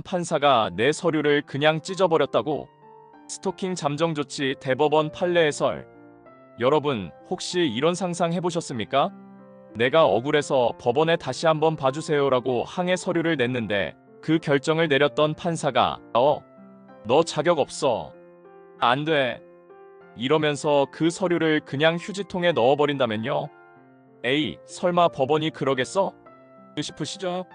판사가 내 서류를 그냥 찢어버렸다고? 스토킹 잠정 조치 대법원 판례 해설. 여러분, 혹시 이런 상상 해보셨습니까? 내가 억울해서 법원에 다시 한번 봐주세요라고 항해 서류를 냈는데 그 결정을 내렸던 판사가 너 자격 없어. 안 돼. 이러면서 그 서류를 그냥 휴지통에 넣어버린다면요? 에이, 설마 법원이 그러겠어? 싶으시죠?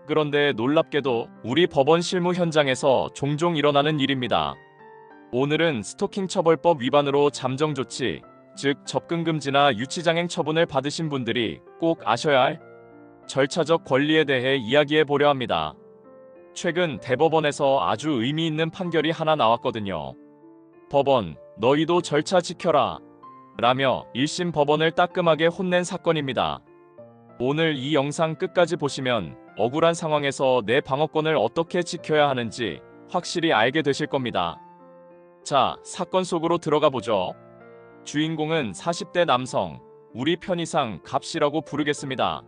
그런데 놀랍게도 우리 법원 실무 현장에서 종종 일어나는 일입니다. 오늘은 스토킹 처벌법 위반으로 잠정 조치, 즉 접근 금지나 유치장행 처분을 받으신 분들이 꼭 아셔야 할 절차적 권리에 대해 이야기해 보려 합니다. 최근 대법원에서 아주 의미 있는 판결이 하나 나왔거든요. 법원, 너희도 절차 지켜라 라며 1심 법원을 따끔하게 혼낸 사건입니다. 오늘 이 영상 끝까지 보시면 억울한 상황에서 내 방어권을 어떻게 지켜야 하는지 확실히 알게 되실 겁니다. 자, 사건 속으로 들어가 보죠. 주인공은 40대 남성, 우리 편의상 갑씨라고 부르겠습니다.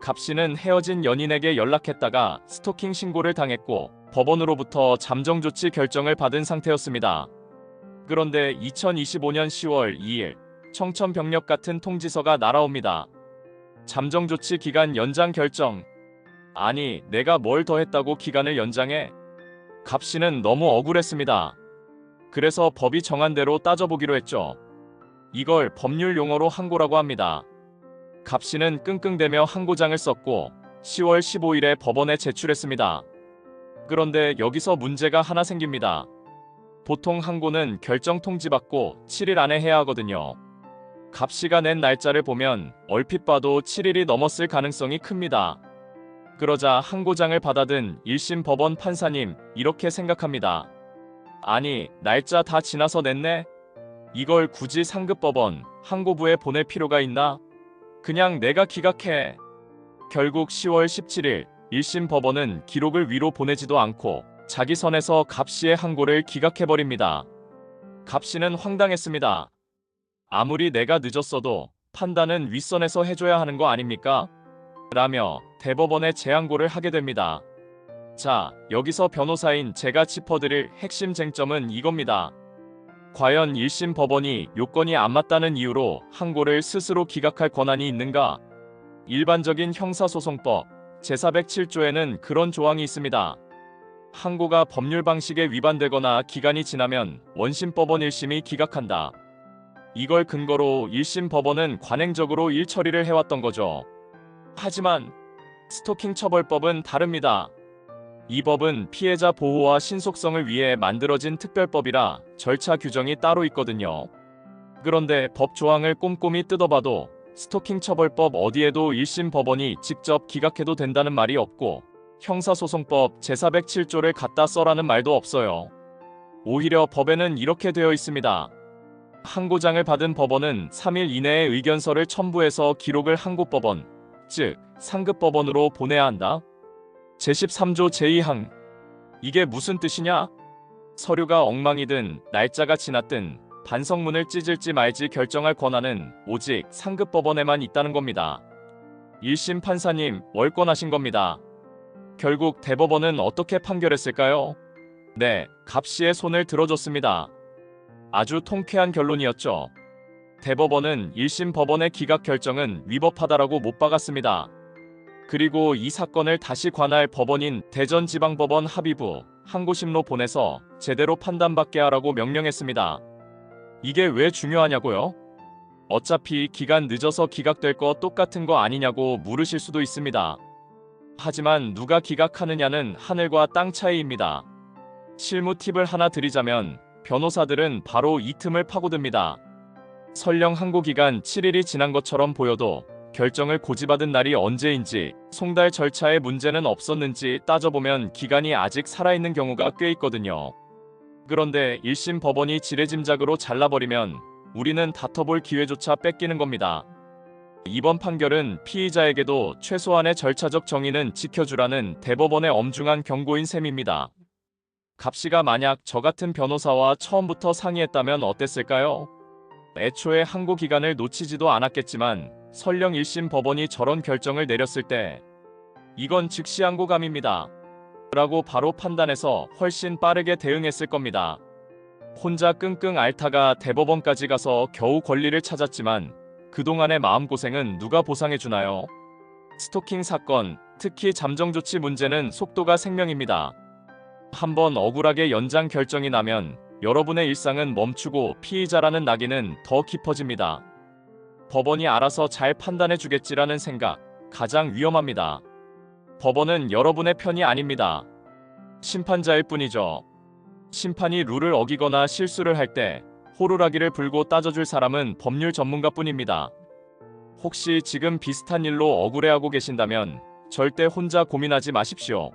갑씨는 헤어진 연인에게 연락했다가 스토킹 신고를 당했고 법원으로부터 잠정 조치 결정을 받은 상태였습니다. 그런데 2025년 10월 2일 청천벽력 같은 통지서가 날아옵니다. 잠정 조치 기간 연장 결정. 아니, 내가 뭘 더 했다고 기간을 연장해? 갑씨는 너무 억울했습니다. 그래서 법이 정한 대로 따져보기로 했죠. 이걸 법률 용어로 항고라고 합니다. 갑씨는 끙끙대며 항고장을 썼고 10월 15일에 법원에 제출했습니다. 그런데 여기서 문제가 하나 생깁니다. 보통 항고는 결정 통지받고 7일 안에 해야 하거든요. 갑씨가 낸 날짜를 보면 얼핏 봐도 7일이 넘었을 가능성이 큽니다. 그러자 항고장을 받아든 1심 법원 판사님, 이렇게 생각합니다. 아니, 날짜 다 지나서 냈네? 이걸 굳이 상급법원, 항고부에 보낼 필요가 있나? 그냥 내가 기각해. 결국 10월 17일 1심 법원은 기록을 위로 보내지도 않고 자기 선에서 갑씨의 항고를 기각해버립니다. 갑씨는 황당했습니다. 아무리 내가 늦었어도 판단은 윗선에서 해줘야 하는 거 아닙니까? 라며 대법원에 재항고를 하게 됩니다. 자, 여기서 변호사인 제가 짚어드릴 핵심 쟁점은 이겁니다. 과연 1심 법원이 요건이 안 맞다는 이유로 항고를 스스로 기각할 권한이 있는가? 일반적인 형사소송법 제407조에는 그런 조항이 있습니다. 항고가 법률 방식에 위반되거나 기간이 지나면 원심법원 1심이 기각한다. 이걸 근거로 1심 법원은 관행적으로 일 처리를 해왔던 거죠. 하지만 스토킹 처벌법은 다릅니다. 이 법은 피해자 보호와 신속성을 위해 만들어진 특별법이라 절차 규정이 따로 있거든요. 그런데 법 조항을 꼼꼼히 뜯어봐도 스토킹 처벌법 어디에도 1심 법원이 직접 기각해도 된다는 말이 없고 형사소송법 제407조를 갖다 써라는 말도 없어요. 오히려 법에는 이렇게 되어 있습니다. 항고장을 받은 법원은 3일 이내에 의견서를 첨부해서 기록을 항고법원, 즉 상급법원으로 보내야 한다. 제13조 제2항. 이게 무슨 뜻이냐? 서류가 엉망이든 날짜가 지났든 반성문을 찢을지 말지 결정할 권한은 오직 상급법원에만 있다는 겁니다. 1심 판사님, 월권하신 겁니다. 결국 대법원은 어떻게 판결했을까요? 네, 갑씨의 손을 들어줬습니다. 아주 통쾌한 결론이었죠. 대법원은 1심 법원의 기각 결정은 위법하다라고 못 박았습니다. 그리고 이 사건을 다시 관할 법원인 대전지방법원 합의부 항고심로 보내서 제대로 판단받게 하라고 명령했습니다. 이게 왜 중요하냐고요? 어차피 기간 늦어서 기각될 거 똑같은 거 아니냐고 물으실 수도 있습니다. 하지만 누가 기각하느냐는 하늘과 땅 차이입니다. 실무 팁을 하나 드리자면 변호사들은 바로 이 틈을 파고듭니다. 설령 항고 기간 7일이 지난 것처럼 보여도 결정을 고지받은 날이 언제인지 송달 절차에 문제는 없었는지 따져보면 기간이 아직 살아있는 경우가 꽤 있거든요. 그런데 1심 법원이 지레짐작으로 잘라버리면 우리는 다퉈볼 기회조차 뺏기는 겁니다. 이번 판결은 피의자에게도 최소한의 절차적 정의는 지켜주라는 대법원의 엄중한 경고인 셈입니다. 갑씨가 만약 저 같은 변호사와 처음부터 상의했다면 어땠을까요? 애초에 항고 기간을 놓치지도 않았겠지만 설령 1심 법원이 저런 결정을 내렸을 때 이건 즉시 항고감입니다. 라고 바로 판단해서 훨씬 빠르게 대응했을 겁니다. 혼자 끙끙 앓다가 대법원까지 가서 겨우 권리를 찾았지만 그동안의 마음고생은 누가 보상해주나요? 스토킹 사건, 특히 잠정조치 문제는 속도가 생명입니다. 한번 억울하게 연장 결정이 나면 여러분의 일상은 멈추고 피의자라는 낙인은 더 깊어집니다. 법원이 알아서 잘 판단해주겠지라는 생각, 가장 위험합니다. 법원은 여러분의 편이 아닙니다. 심판자일 뿐이죠. 심판이 룰을 어기거나 실수를 할 때 호루라기를 불고 따져줄 사람은 법률 전문가뿐입니다. 혹시 지금 비슷한 일로 억울해하고 계신다면 절대 혼자 고민하지 마십시오.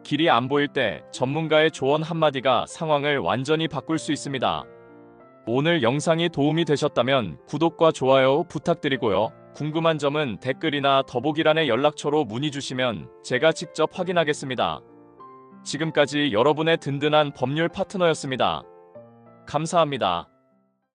길이 안 보일 때 전문가의 조언 한마디가 상황을 완전히 바꿀 수 있습니다. 오늘 영상이 도움이 되셨다면 구독과 좋아요 부탁드리고요. 궁금한 점은 댓글이나 더보기란의 연락처로 문의 주시면 제가 직접 확인하겠습니다. 지금까지 여러분의 든든한 법률 파트너였습니다. 감사합니다.